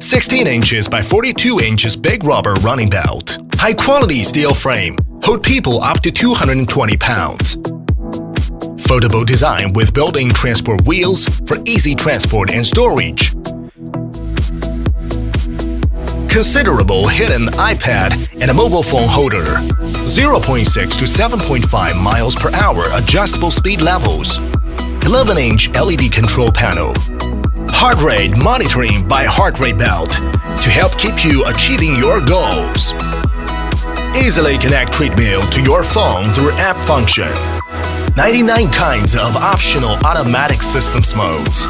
16 inches by 42 inches big rubber running belt. High-quality steel frame. Hold people up to 220 pounds. Foldable design with built-in transport wheels for easy transport and storage. Considerable hidden iPad and a mobile phone holder. 0.6 to 7.5 miles per hour adjustable speed levels. 11-inch LED control panel. Heart rate monitoring by heart rate belt to help keep you achieving your goals. Easily connect Treadmill to your phone through app function. 99 kinds of optional automatic systems modes.